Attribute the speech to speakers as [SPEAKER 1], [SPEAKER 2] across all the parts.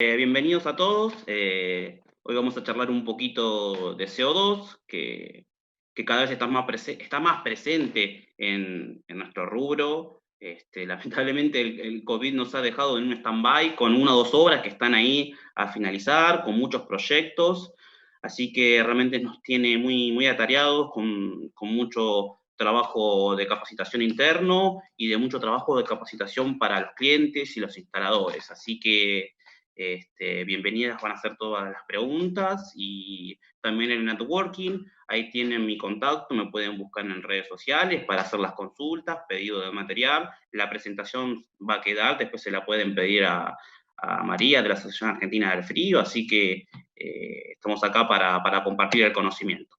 [SPEAKER 1] Bienvenidos a todos. Hoy vamos a charlar un poquito de CO2, que cada vez está más presente en nuestro rubro. Lamentablemente el COVID nos ha dejado en un stand-by con 1 o 2 obras que están ahí a finalizar, con muchos proyectos. Así que realmente nos tiene muy atareados, con mucho trabajo de capacitación interno y de mucho trabajo de capacitación para los clientes y los instaladores. Así que bienvenidas van a ser todas las preguntas y también el networking. Ahí tienen mi contacto, me pueden buscar en redes sociales para hacer las consultas, pedido de material. La presentación va a quedar, después se la pueden pedir a María de la Asociación Argentina del Frío, así que estamos acá para compartir el conocimiento.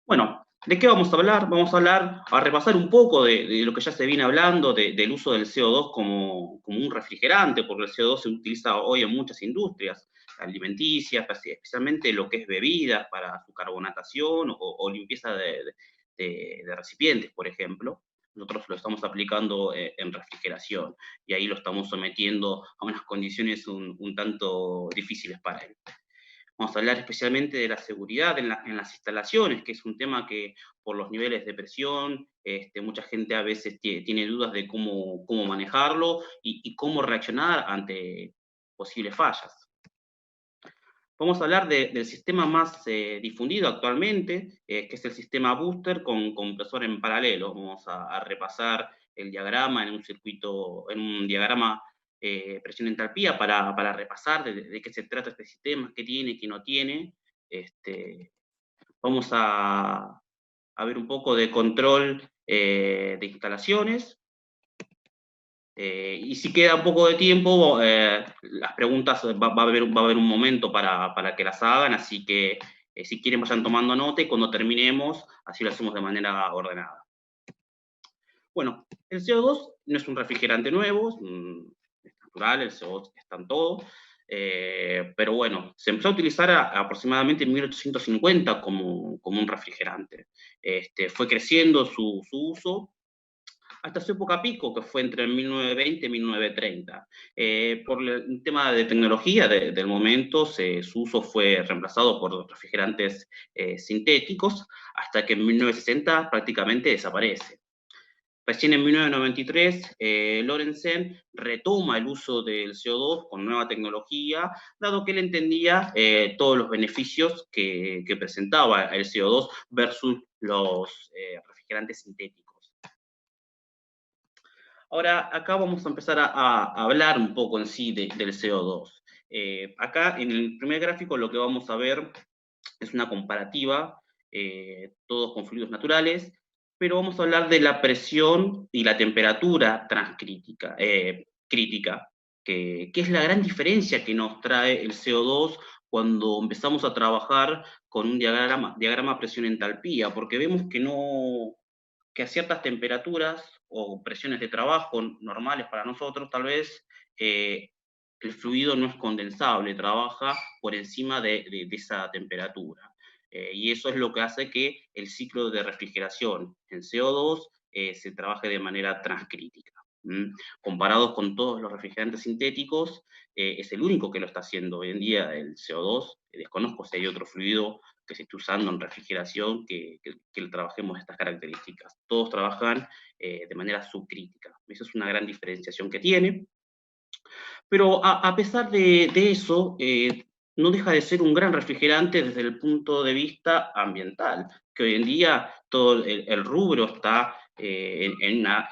[SPEAKER 1] Bueno, ¿de qué vamos a hablar? Vamos a hablar, a repasar un poco de lo que ya se viene hablando, del uso del CO2 como un refrigerante, porque el CO2 se utiliza hoy en muchas industrias alimenticias, especialmente lo que es bebidas para su carbonatación o limpieza de recipientes, por ejemplo. Nosotros lo estamos aplicando en refrigeración y ahí lo estamos sometiendo a unas condiciones un tanto difíciles para él. Vamos a hablar especialmente de la seguridad en las instalaciones, que es un tema que por los niveles de presión, mucha gente a veces tiene dudas de cómo manejarlo y cómo reaccionar ante posibles fallas. Vamos a hablar del sistema más difundido actualmente, que es el sistema booster con compresor en paralelo. Vamos a repasar el diagrama en un circuito, en un diagrama presión-entalpía para repasar de qué se trata este sistema, qué tiene, qué no tiene. Vamos a ver un poco de control de instalaciones. Y si queda un poco de tiempo, las preguntas va a haber un momento para que las hagan, así que si quieren vayan tomando nota y cuando terminemos, así lo hacemos de manera ordenada. Bueno, el CO2 no es un refrigerante nuevo, es natural, el CO2 está en todo, pero bueno, se empezó a utilizar aproximadamente en 1850 como un refrigerante. Fue creciendo su uso hasta su época pico, que fue entre 1920 y 1930. Por el tema de tecnología del momento, su uso fue reemplazado por refrigerantes sintéticos, hasta que en 1960 prácticamente desaparece. Recién en 1993, Lorenzen retoma el uso del CO2 con nueva tecnología, dado que él entendía todos los beneficios que presentaba el CO2 versus los refrigerantes sintéticos. Ahora, acá vamos a empezar a hablar un poco en sí del CO2. Acá en el primer gráfico lo que vamos a ver es una comparativa, todos con fluidos naturales, pero vamos a hablar de la presión y la temperatura transcrítica, crítica, que es la gran diferencia que nos trae el CO2 cuando empezamos a trabajar con un diagrama presión-entalpía, porque vemos que a ciertas temperaturas o presiones de trabajo normales para nosotros, tal vez, el fluido no es condensable, trabaja por encima de esa temperatura. Y eso es lo que hace que el ciclo de refrigeración en CO2 se trabaje de manera transcrítica. Comparados con todos los refrigerantes sintéticos, es el único que lo está haciendo hoy en día el CO2. Desconozco si hay otro fluido que se esté usando en refrigeración que le trabajemos estas características. Todos trabajan de manera subcrítica. Esa es una gran diferenciación que tiene. Pero a pesar de eso, no deja de ser un gran refrigerante desde el punto de vista ambiental, que hoy en día todo el rubro está en una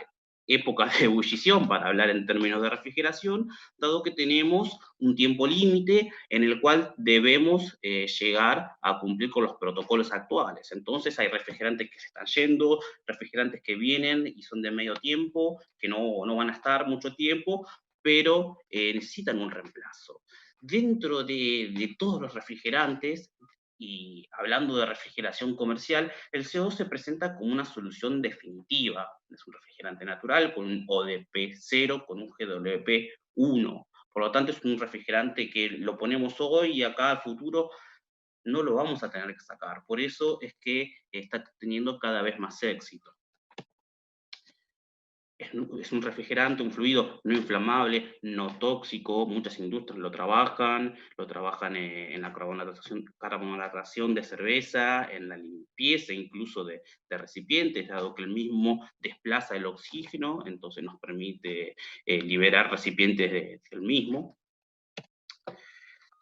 [SPEAKER 1] época de ebullición, para hablar en términos de refrigeración, dado que tenemos un tiempo límite en el cual debemos llegar a cumplir con los protocolos actuales. Entonces hay refrigerantes que se están yendo, refrigerantes que vienen y son de medio tiempo, que no van a estar mucho tiempo, pero necesitan un reemplazo. Dentro de todos los refrigerantes, y hablando de refrigeración comercial, el CO2 se presenta como una solución definitiva. Es un refrigerante natural con un ODP 0, con un GWP 1. Por lo tanto, es un refrigerante que lo ponemos hoy y acá al futuro no lo vamos a tener que sacar. Por eso es que está teniendo cada vez más éxito. es un refrigerante, un fluido no inflamable, no tóxico. Muchas industrias lo trabajan en la carbonatación de cerveza, en la limpieza incluso de recipientes, dado que el mismo desplaza el oxígeno, entonces nos permite liberar recipientes del mismo.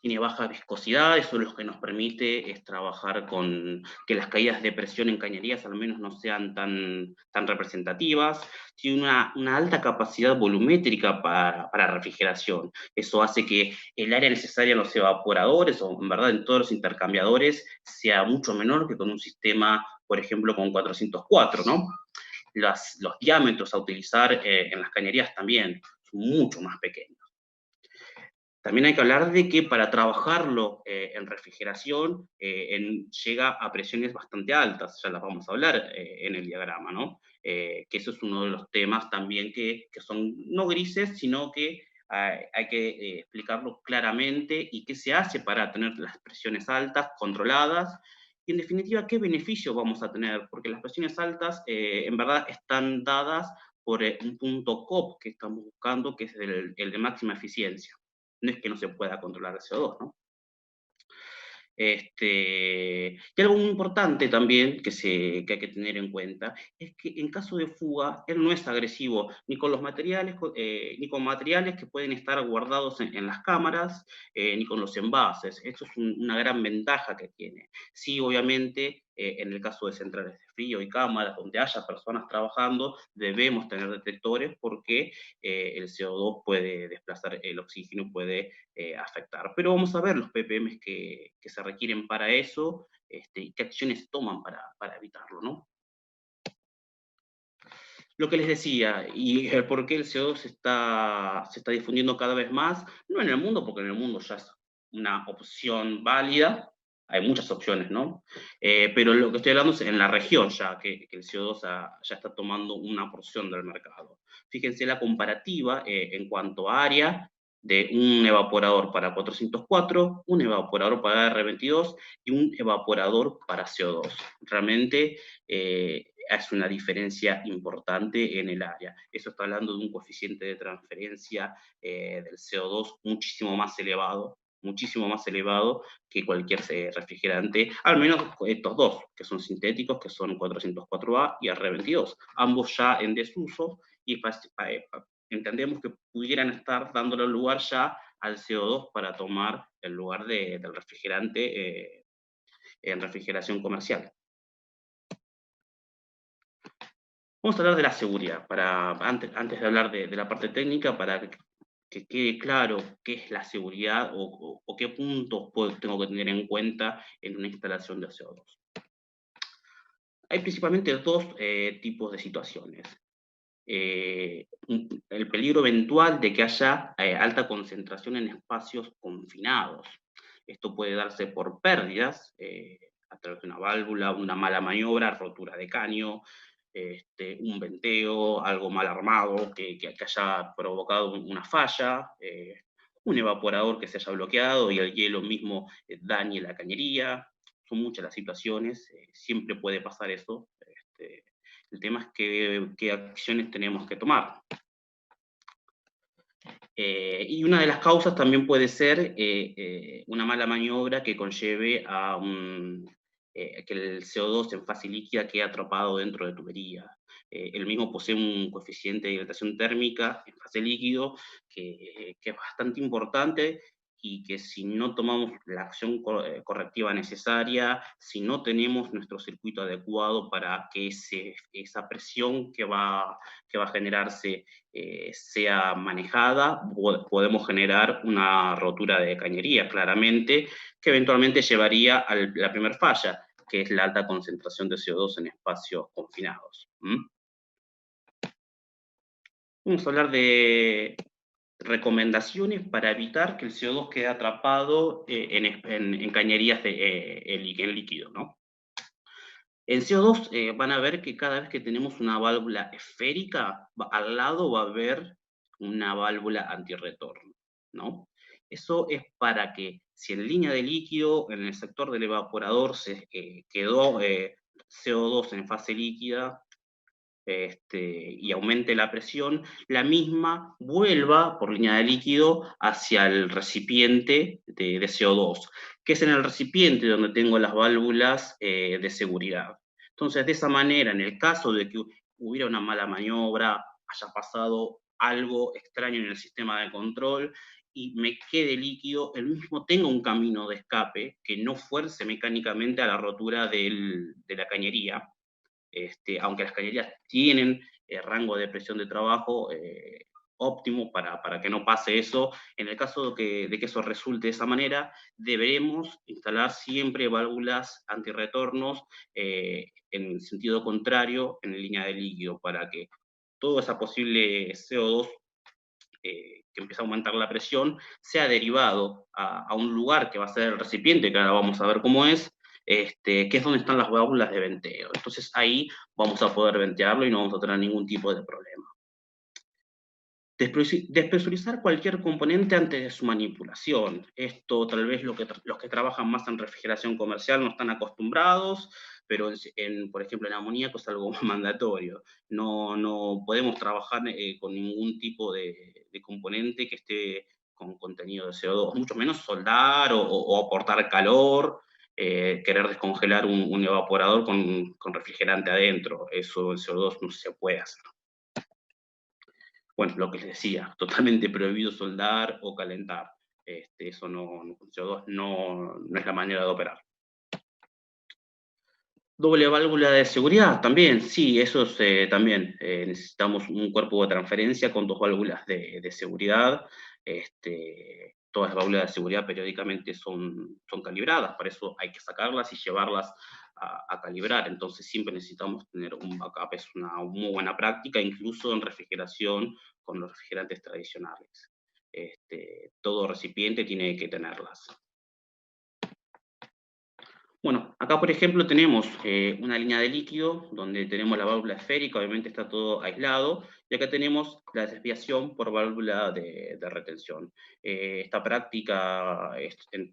[SPEAKER 1] Tiene baja viscosidad, eso es lo que nos permite es trabajar con que las caídas de presión en cañerías al menos no sean tan representativas. Tiene una alta capacidad volumétrica para refrigeración. Eso hace que el área necesaria en los evaporadores, o en verdad en todos los intercambiadores, sea mucho menor que con un sistema, por ejemplo, con 404, ¿no? Los diámetros a utilizar en las cañerías también son mucho más pequeños. También hay que hablar de que para trabajarlo en refrigeración llega a presiones bastante altas, ya las vamos a hablar en el diagrama, ¿no? Que eso es uno de los temas también que son no grises, sino que hay que explicarlo claramente y qué se hace para tener las presiones altas controladas y en definitiva qué beneficio vamos a tener, porque las presiones altas en verdad están dadas por un punto COP que estamos buscando, que es el de máxima eficiencia. No es que no se pueda controlar el CO2, ¿no? Y algo muy importante también que hay que tener en cuenta es que en caso de fuga, él no es agresivo ni con los materiales, ni con materiales que pueden estar guardados en las cámaras, ni con los envases. Eso es una gran ventaja que tiene. Sí, obviamente, en el caso de centrales de frío y cámaras donde haya personas trabajando, debemos tener detectores porque el CO2 puede desplazar el oxígeno, puede afectar. Pero vamos a ver los ppm que se requieren para eso y qué acciones se toman para evitarlo, ¿no? Lo que les decía, y el por qué el CO2 se está difundiendo cada vez más, no en el mundo, porque en el mundo ya es una opción válida, hay muchas opciones, ¿no? Pero lo que estoy hablando es en la región ya, que el CO2 ya está tomando una porción del mercado. Fíjense la comparativa en cuanto a área de un evaporador para 404, un evaporador para R22 y un evaporador para CO2. Realmente es una diferencia importante en el área. Eso está hablando de un coeficiente de transferencia del CO2 muchísimo más elevado que cualquier refrigerante, al menos estos dos, que son sintéticos, que son 404A y R22, ambos ya en desuso, y entendemos que pudieran estar dándole lugar ya al CO2 para tomar el lugar del refrigerante en refrigeración comercial. Vamos a hablar de la seguridad, antes de hablar de la parte técnica, para que quede claro qué es la seguridad o qué puntos tengo que tener en cuenta en una instalación de CO2. Hay principalmente dos tipos de situaciones. El peligro eventual de que haya alta concentración en espacios confinados. Esto puede darse por pérdidas a través de una válvula, una mala maniobra, rotura de caño, un venteo, algo mal armado que haya provocado una falla, un evaporador que se haya bloqueado y el hielo mismo dañe la cañería. Son muchas las situaciones, siempre puede pasar eso. El tema es qué acciones tenemos que tomar. Y una de las causas también puede ser una mala maniobra que conlleve a que el CO2 en fase líquida quede atrapado dentro de tubería. El mismo posee un coeficiente de dilatación térmica en fase líquido que es bastante importante y que si no tomamos la acción correctiva necesaria, si no tenemos nuestro circuito adecuado para que esa presión que va a generarse sea manejada, podemos generar una rotura de cañería, claramente, que eventualmente llevaría a la primera falla, que es la alta concentración de CO2 en espacios confinados. Vamos a hablar de recomendaciones para evitar que el CO2 quede atrapado en cañerías en líquido, ¿no? En CO2 van a ver que cada vez que tenemos una válvula esférica, al lado va a haber una válvula antirretorno, ¿no? Eso es para que si en línea de líquido, en el sector del evaporador, se quedó CO2 en fase líquida, y aumente la presión, la misma vuelva por línea de líquido hacia el recipiente de CO2, que es en el recipiente donde tengo las válvulas de seguridad. Entonces, de esa manera, en el caso de que hubiera una mala maniobra, haya pasado algo extraño en el sistema de control y me quede líquido, el mismo tenga un camino de escape que no fuerce mecánicamente a la rotura de la cañería, aunque las cañerías tienen rango de presión de trabajo óptimo para que no pase eso. En el caso de que eso resulte de esa manera, deberemos instalar siempre válvulas antirretornos en sentido contrario en línea de líquido, para que toda esa posible CO2 que empieza a aumentar la presión, sea derivado a un lugar que va a ser el recipiente, que ahora vamos a ver cómo es, que es donde están las válvulas de venteo. Entonces ahí vamos a poder ventearlo y no vamos a tener ningún tipo de problema. Despresurizar cualquier componente antes de su manipulación. Esto tal vez los que trabajan más en refrigeración comercial no están acostumbrados, pero por ejemplo en amoníaco es algo mandatorio. No podemos trabajar con ningún tipo de componente que esté con contenido de CO2, mucho menos soldar o aportar calor, querer descongelar un evaporador con refrigerante adentro. Eso el CO2 no se puede hacer. Bueno, lo que les decía, totalmente prohibido soldar o calentar. Eso con CO2 no es la manera de operar. Doble válvula de seguridad, también, sí, eso es, también. Necesitamos un cuerpo de transferencia con dos válvulas de seguridad. Todas las válvulas de seguridad periódicamente son calibradas, para eso hay que sacarlas y llevarlas a calibrar. Entonces siempre necesitamos tener un backup, es una muy buena práctica, incluso en refrigeración con los refrigerantes tradicionales. Todo recipiente tiene que tenerlas. Bueno, acá por ejemplo tenemos una línea de líquido donde tenemos la válvula esférica, obviamente está todo aislado, y acá tenemos la desviación por válvula de retención. Esta práctica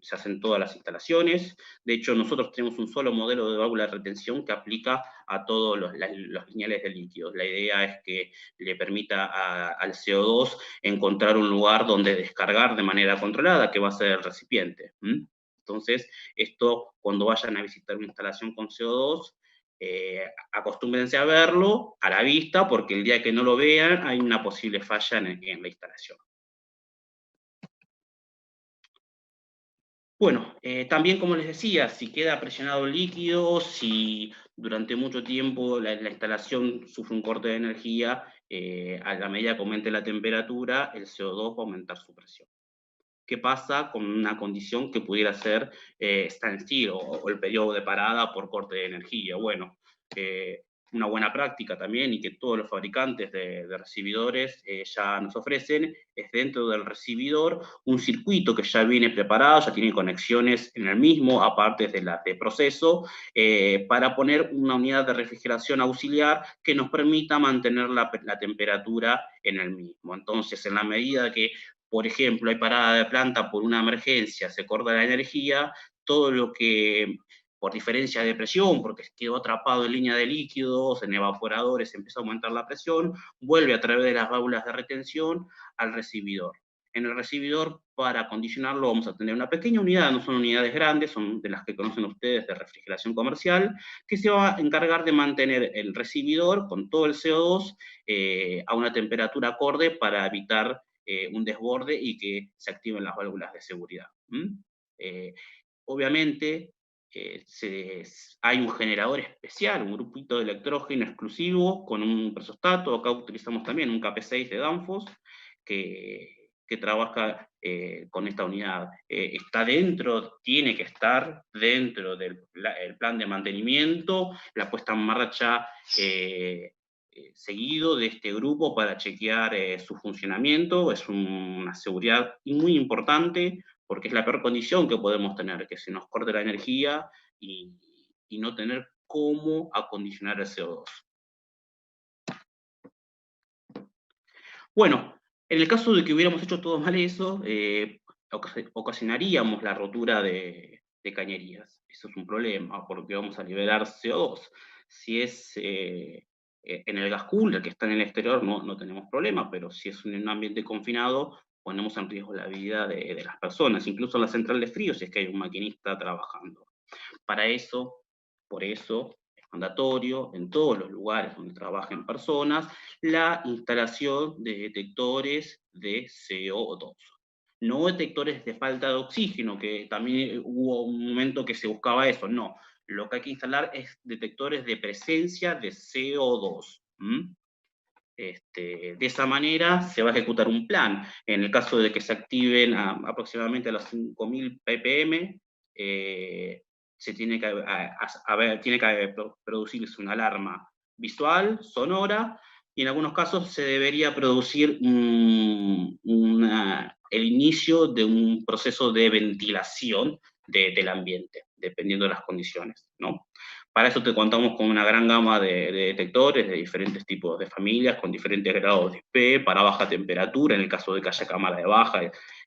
[SPEAKER 1] se hace en todas las instalaciones. De hecho, nosotros tenemos un solo modelo de válvula de retención que aplica a todos los lineales de líquidos. La idea es que le permita al CO2 encontrar un lugar donde descargar de manera controlada, que va a ser el recipiente. Entonces, esto, cuando vayan a visitar una instalación con CO2, acostúmbrense a verlo a la vista, porque el día que no lo vean hay una posible falla en la instalación. Bueno, también como les decía, si queda presionado el líquido, si durante mucho tiempo la instalación sufre un corte de energía, a la medida que aumente la temperatura, el CO2 va a aumentar su presión. ¿Qué pasa con una condición que pudiera ser standstill o el periodo de parada por corte de energía? Bueno, una buena práctica también y que todos los fabricantes de recibidores ya nos ofrecen es dentro del recibidor un circuito que ya viene preparado, ya tiene conexiones en el mismo, aparte de las de proceso, para poner una unidad de refrigeración auxiliar que nos permita mantener la temperatura en el mismo. Entonces, en la medida que por ejemplo, hay parada de planta por una emergencia, se corta la energía, todo lo que por diferencia de presión, porque quedó atrapado en línea de líquidos, en evaporadores, empieza a aumentar la presión, vuelve a través de las válvulas de retención al recibidor. En el recibidor, para acondicionarlo, vamos a tener una pequeña unidad, no son unidades grandes, son de las que conocen ustedes de refrigeración comercial, que se va a encargar de mantener el recibidor con todo el CO2 a una temperatura acorde para evitar un desborde y que se activen las válvulas de seguridad. Obviamente, hay un generador especial, un grupito de electrógeno exclusivo con un presostato. Acá utilizamos también un KP6 de Danfoss que trabaja con esta unidad. Está dentro, tiene que estar dentro del el plan de mantenimiento, la puesta en marcha seguido de este grupo para chequear su funcionamiento. Es una seguridad muy importante porque es la peor condición que podemos tener, que se nos corte la energía y no tener cómo acondicionar el CO2. Bueno, en el caso de que hubiéramos hecho todo mal eso, ocasionaríamos la rotura de cañerías. Eso es un problema, porque vamos a liberar CO2. Si es En el gas cooler, que está en el exterior, no tenemos problema, pero si es un ambiente confinado, ponemos en riesgo la vida de las personas, incluso en la central de frío, si es que hay un maquinista trabajando. Para eso, por eso, es mandatorio en todos los lugares donde trabajen personas la instalación de detectores de CO2. No detectores de falta de oxígeno, que también hubo un momento que se buscaba eso, no. Lo que hay que instalar es detectores de presencia de CO2. De esa manera se va a ejecutar un plan. En el caso de que se activen aproximadamente a los 5.000 ppm, se tiene que, tiene que producirse una alarma visual, sonora, y en algunos casos se debería producir el inicio de un proceso de ventilación del ambiente, dependiendo de las condiciones, ¿no? Para eso te contamos con una gran gama de detectores de diferentes tipos de familias, con diferentes grados de IP, para baja temperatura, en el caso de que haya cámara de baja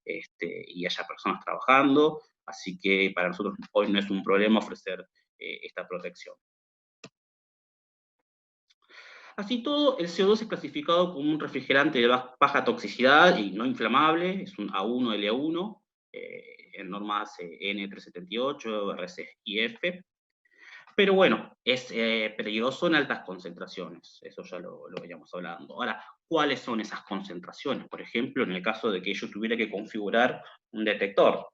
[SPEAKER 1] y haya personas trabajando. Así que para nosotros hoy no es un problema ofrecer esta protección. Así todo, el CO2 es clasificado como un refrigerante de baja toxicidad y no inflamable, es un A1L1, en normas N378, RC y F. Pero bueno, es peligroso en altas concentraciones, eso ya lo veníamos hablando. Ahora, ¿cuáles son esas concentraciones? Por ejemplo, en el caso de que yo tuviera que configurar un detector.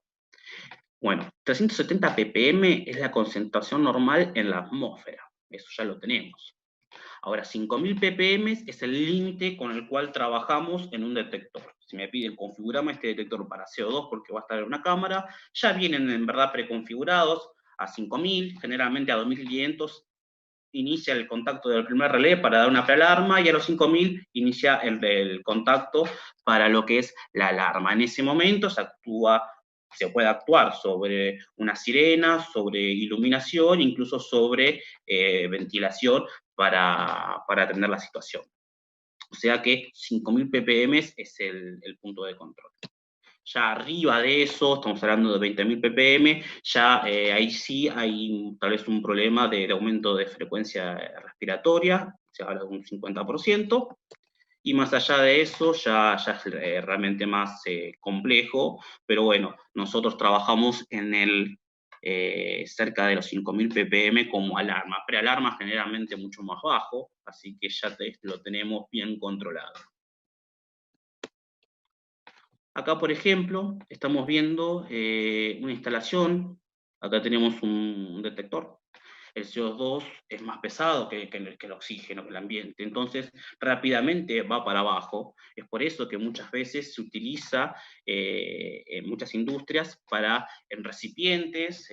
[SPEAKER 1] Bueno, 370 ppm es la concentración normal en la atmósfera, eso ya lo tenemos. Ahora, 5.000 ppm es el límite con el cual trabajamos en un detector. Si me piden configurarme este detector para CO2 porque va a estar en una cámara, ya vienen en verdad preconfigurados a 5.000, generalmente a 2.500 inicia el contacto del primer relé para dar una prealarma y a los 5.000 inicia el contacto para lo que es la alarma. En ese momento se puede actuar sobre una sirena, sobre iluminación, incluso sobre ventilación para atender la situación. O sea que 5.000 ppm es el punto de control. Ya arriba de eso, estamos hablando de 20.000 ppm, ya ahí sí hay tal vez un problema de aumento de frecuencia respiratoria, se habla de un 50%, y más allá de eso ya es realmente más complejo, pero bueno, nosotros trabajamos en cerca de los 5.000 ppm como alarma, prealarma generalmente mucho más bajo, así que ya lo tenemos bien controlado. Acá, por ejemplo, estamos viendo una instalación. Acá tenemos un detector. El CO2 es más pesado que el oxígeno, que el ambiente. Entonces, rápidamente va para abajo. Es por eso que muchas veces se utiliza en muchas industrias en recipientes,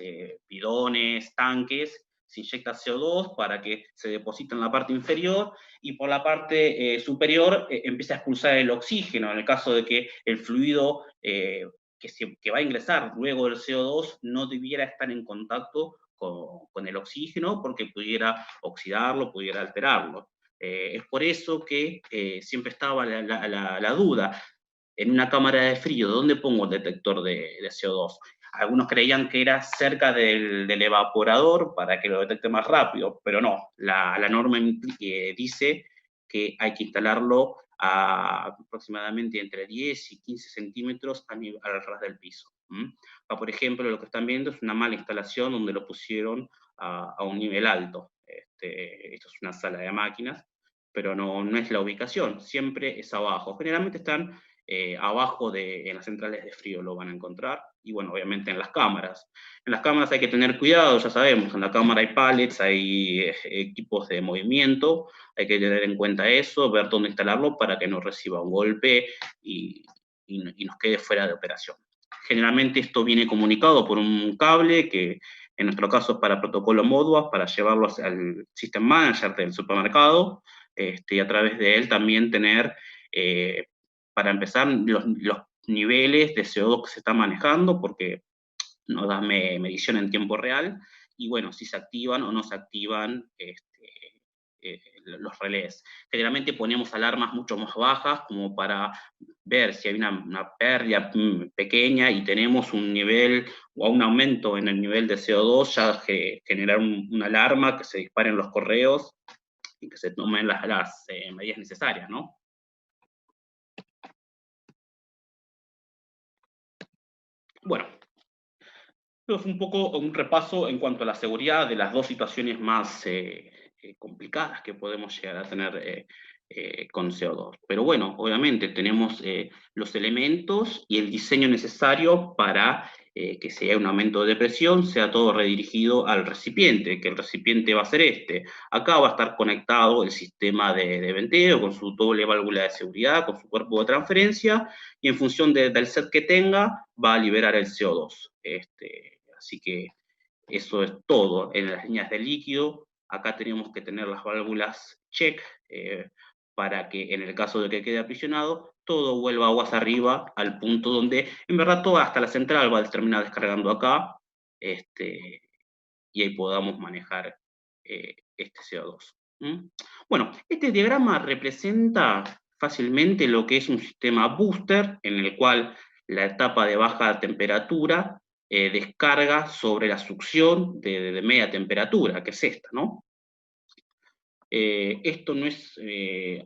[SPEAKER 1] bidones, tanques, se inyecta CO2 para que se deposite en la parte inferior y por la parte superior empieza a expulsar el oxígeno, en el caso de que el fluido que va a ingresar luego del CO2 no debiera estar en contacto con el oxígeno porque pudiera oxidarlo, pudiera alterarlo. Es por eso que siempre estaba la duda, en una cámara de frío, ¿dónde pongo el detector de CO2? Algunos creían que era cerca del evaporador para que lo detecte más rápido, pero no, la norma dice que hay que instalarlo a aproximadamente entre 10 y 15 centímetros al ras del piso. Por ejemplo, lo que están viendo es una mala instalación donde lo pusieron a un nivel alto. Esto es una sala de máquinas, pero no es la ubicación, siempre es abajo. Generalmente están abajo en las centrales de frío lo van a encontrar, y bueno, obviamente en las cámaras. En las cámaras hay que tener cuidado, ya sabemos, en la cámara hay pallets, hay equipos de movimiento, hay que tener en cuenta eso, ver dónde instalarlo para que no reciba un golpe y nos quede fuera de operación. Generalmente esto viene comunicado por un cable que en nuestro caso es para protocolo Modbus, para llevarlo al System Manager del supermercado, y a través de él también tener, para empezar, los niveles de CO2 que se están manejando, porque nos da medición en tiempo real, y bueno, si se activan o no se activan los relés. Generalmente ponemos alarmas mucho más bajas como para ver si hay una pérdida pequeña y tenemos un nivel o un aumento en el nivel de CO2, ya generar una alarma que se disparen los correos y que se tomen las medidas necesarias, ¿no? Bueno, es un poco un repaso en cuanto a la seguridad de las dos situaciones más complicadas que podemos llegar a tener con CO2. Pero bueno, obviamente tenemos los elementos y el diseño necesario para que si hay un aumento de presión, sea todo redirigido al recipiente, que el recipiente va a ser este. Acá va a estar conectado el sistema de venteo con su doble válvula de seguridad, con su cuerpo de transferencia, y en función del set que tenga, va a liberar el CO2. Así que eso es todo. En las líneas de líquido, acá tenemos que tener las válvulas check para que en el caso de que quede aprisionado, todo vuelva aguas arriba al punto donde, en verdad, toda hasta la central va a terminar descargando acá, y ahí podamos manejar este CO2. ¿Mm? Bueno, este diagrama representa fácilmente lo que es un sistema booster, en el cual la etapa de baja temperatura descarga sobre la succión de media temperatura, que es esta, ¿no? Esto no es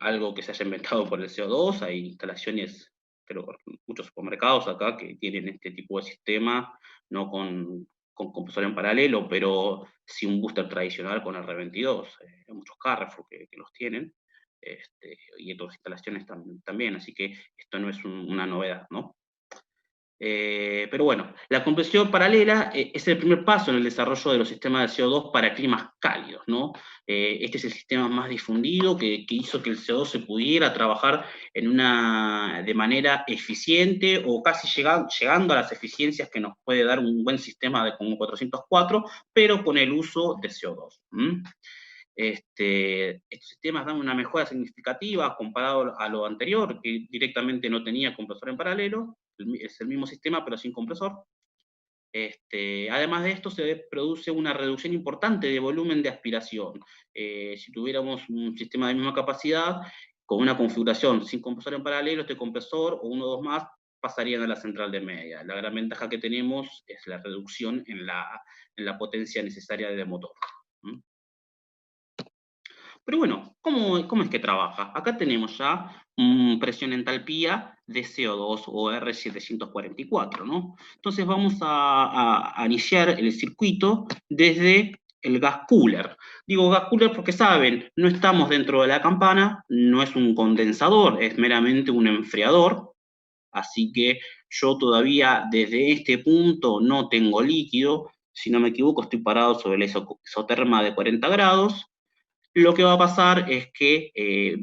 [SPEAKER 1] algo que se haya inventado por el CO2, hay instalaciones, pero muchos supermercados acá que tienen este tipo de sistema, no con compresor en paralelo, pero sí un booster tradicional con R22. Hay muchos Carrefour que los tienen, y otras instalaciones también, así que esto no es una novedad, ¿no? Pero bueno, la compresión paralela es el primer paso en el desarrollo de los sistemas de CO2 para climas cálidos, ¿no? Este es el sistema más difundido que hizo que el CO2 se pudiera trabajar de manera eficiente o casi llegando a las eficiencias que nos puede dar un buen sistema de como 404, pero con el uso de CO2. Estos sistemas dan una mejora significativa comparado a lo anterior, que directamente no tenía compresor en paralelo, es el mismo sistema pero sin compresor. Además de esto, se produce una reducción importante de volumen de aspiración. Si tuviéramos un sistema de misma capacidad, con una configuración sin compresor en paralelo, este compresor o uno o dos más pasarían a la central de media. La gran ventaja que tenemos es la reducción en la potencia necesaria del motor. ¿Mm? Pero bueno, ¿cómo es que trabaja? Acá tenemos ya presión entalpía de CO2 o R744, ¿no? Entonces vamos a iniciar el circuito desde el gas cooler. Digo gas cooler porque saben, no estamos dentro de la campana, no es un condensador, es meramente un enfriador, así que yo todavía desde este punto no tengo líquido, si no me equivoco estoy parado sobre la isoterma de 40 grados, lo que va a pasar es que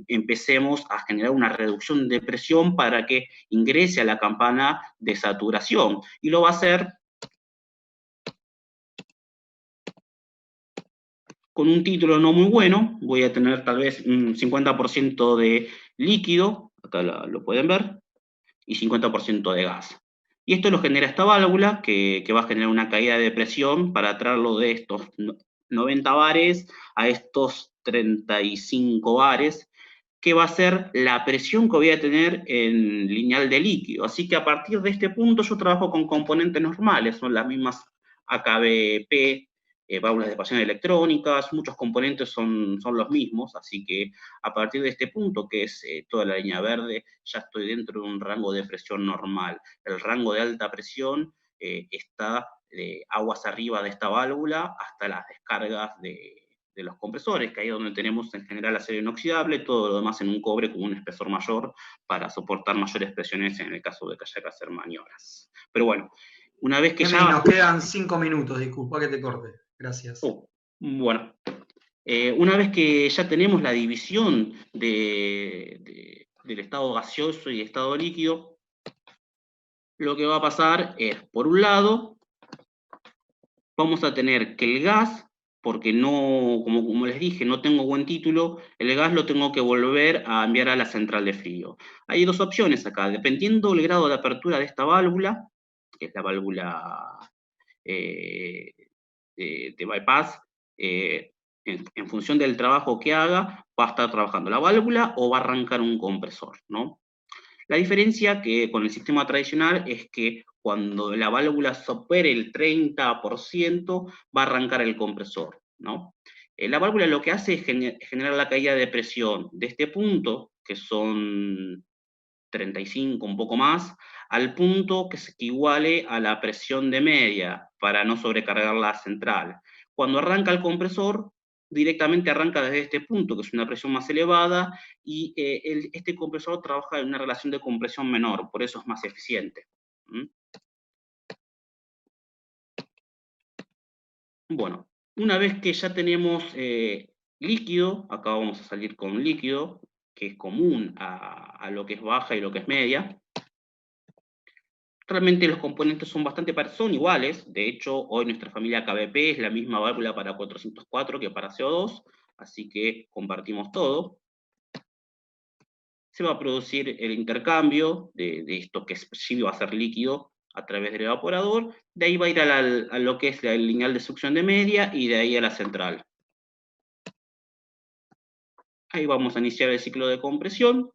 [SPEAKER 1] empecemos a generar una reducción de presión para que ingrese a la campana de saturación. Y lo va a hacer con un título no muy bueno. Voy a tener tal vez un 50% de líquido, acá lo pueden ver, y 50% de gas. Y esto lo genera esta válvula que va a generar una caída de presión para traerlo de estos 90 bares a estos 35 bares, que va a ser la presión que voy a tener en lineal de líquido. Así que a partir de este punto yo trabajo con componentes normales, son las mismas AKBP, válvulas de expansión electrónicas, muchos componentes son los mismos, así que a partir de este punto, que es toda la línea verde, ya estoy dentro de un rango de presión normal. El rango de alta presión está aguas arriba de esta válvula hasta las descargas de los compresores, que ahí es donde tenemos en general acero inoxidable, todo lo demás en un cobre con un espesor mayor para soportar mayores presiones en el caso de que haya que hacer maniobras. Pero bueno, una vez que ya...
[SPEAKER 2] Nos quedan 5 minutos, disculpa que te corte. Gracias.
[SPEAKER 1] Bueno, una vez que ya tenemos la división del estado gaseoso y estado líquido, lo que va a pasar es, por un lado, vamos a tener que el gas, porque no, como les dije, no tengo buen título, el gas lo tengo que volver a enviar a la central de frío. Hay dos opciones acá, dependiendo del grado de apertura de esta válvula, que es la válvula de bypass, en función del trabajo que haga, va a estar trabajando la válvula o va a arrancar un compresor, ¿no? La diferencia que con el sistema tradicional es que cuando la válvula supere el 30%, va a arrancar el compresor, ¿no? La válvula lo que hace es generar la caída de presión de este punto, que son 35, un poco más, al punto que se equivale a la presión de media, para no sobrecargar la central. Cuando arranca el compresor, directamente arranca desde este punto, que es una presión más elevada, y este compresor trabaja en una relación de compresión menor, por eso es más eficiente. ¿Mm? Bueno, una vez que ya tenemos líquido, acá vamos a salir con líquido, que es común a lo que es baja y lo que es media. Realmente los componentes son iguales. De hecho, hoy nuestra familia KBP es la misma válvula para 404 que para CO2, así que compartimos todo. Se va a producir el intercambio de esto que sí va a ser líquido a través del evaporador. De ahí va a ir a lo que es el lineal de succión de media y de ahí a la central. Ahí vamos a iniciar el ciclo de compresión.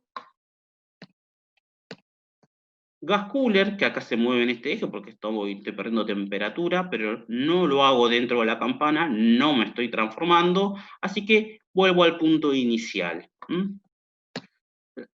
[SPEAKER 1] Gas cooler, que acá se mueve en este eje porque estoy perdiendo temperatura, pero no lo hago dentro de la campana, no me estoy transformando, así que vuelvo al punto inicial.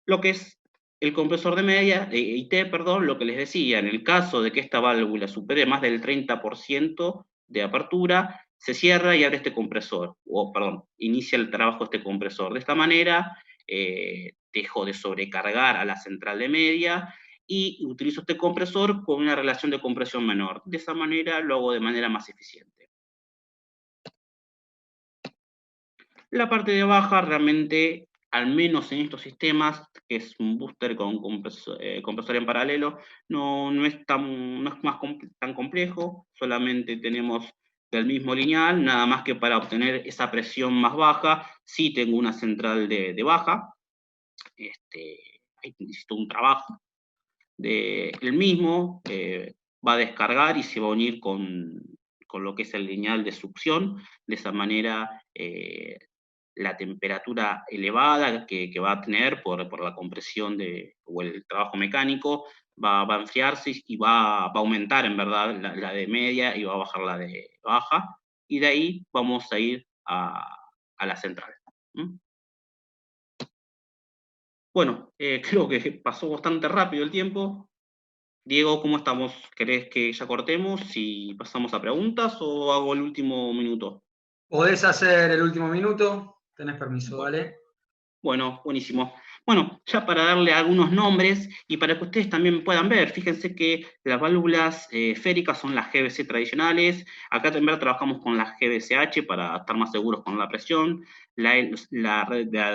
[SPEAKER 1] Lo que es el compresor de media, IT, perdón, lo que les decía, en el caso de que esta válvula supere más del 30% de apertura, se cierra y abre este compresor, o perdón, inicia el trabajo este compresor. De esta manera, dejo de sobrecargar a la central de media y utilizo este compresor con una relación de compresión menor. De esa manera lo hago de manera más eficiente. La parte de baja realmente, al menos en estos sistemas, que es un booster con compresor en paralelo, no es tan complejo, solamente tenemos del mismo lineal, nada más que para obtener esa presión más baja, sí tengo una central de baja, ahí necesito un trabajo el mismo, va a descargar y se va a unir con lo que es el lineal de succión, de esa manera la temperatura elevada que va a tener por la compresión o el trabajo mecánico va a enfriarse y va a aumentar en verdad la de media y va a bajar la de baja, y de ahí vamos a ir a la central. ¿Mm? Bueno, creo que pasó bastante rápido el tiempo. Diego, ¿cómo estamos? ¿Querés que ya cortemos y pasamos a preguntas o hago el último minuto?
[SPEAKER 2] ¿Podés hacer el último minuto? Tenés permiso,
[SPEAKER 1] Bueno,
[SPEAKER 2] dale.
[SPEAKER 1] bueno, buenísimo. Bueno, ya para darle algunos nombres y para que ustedes también puedan ver, fíjense que las válvulas féricas son las GBC tradicionales. Acá también trabajamos con las GBCH para estar más seguros con la presión. La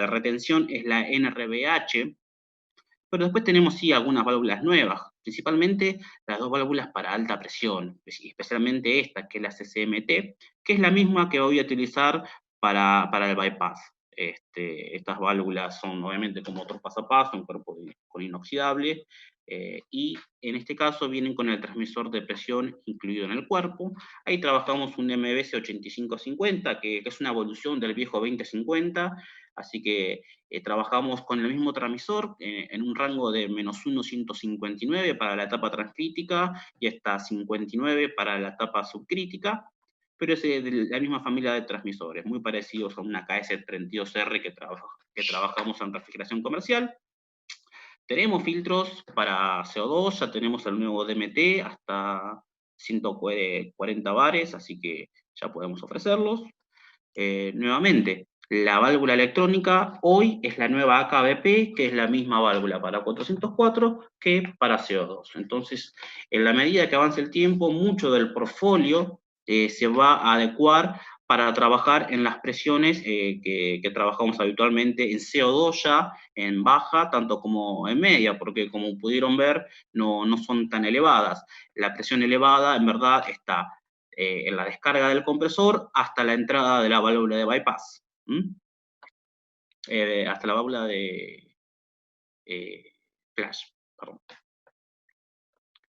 [SPEAKER 1] retención es la NRBH. Pero después tenemos sí algunas válvulas nuevas, principalmente las dos válvulas para alta presión, especialmente esta, que es la CCMT, que es la misma que voy a utilizar para el bypass. Estas válvulas son obviamente con motor paso a paso, un cuerpo con inoxidable, y en este caso vienen con el transmisor de presión incluido en el cuerpo. Ahí trabajamos un MBS 8550, que es una evolución del viejo 2050, así que trabajamos con el mismo transmisor en un rango de -1 159 para la etapa transcrítica y hasta 59 para la etapa subcrítica, pero es de la misma familia de transmisores, muy parecidos a una KS32R que trabajamos en refrigeración comercial. Tenemos filtros para CO2, ya tenemos el nuevo DMT hasta 140 bares, así que ya podemos ofrecerlos. Nuevamente, la válvula electrónica hoy es la nueva AKBP, que es la misma válvula para 404 que para CO2. Entonces, en la medida que avance el tiempo, mucho del portfolio se va a adecuar para trabajar en las presiones que trabajamos habitualmente en CO2 ya, en baja, tanto como en media, porque como pudieron ver, no son tan elevadas. La presión elevada, en verdad, está en la descarga del compresor hasta la entrada de la válvula de bypass. Hasta la válvula de flash, perdón.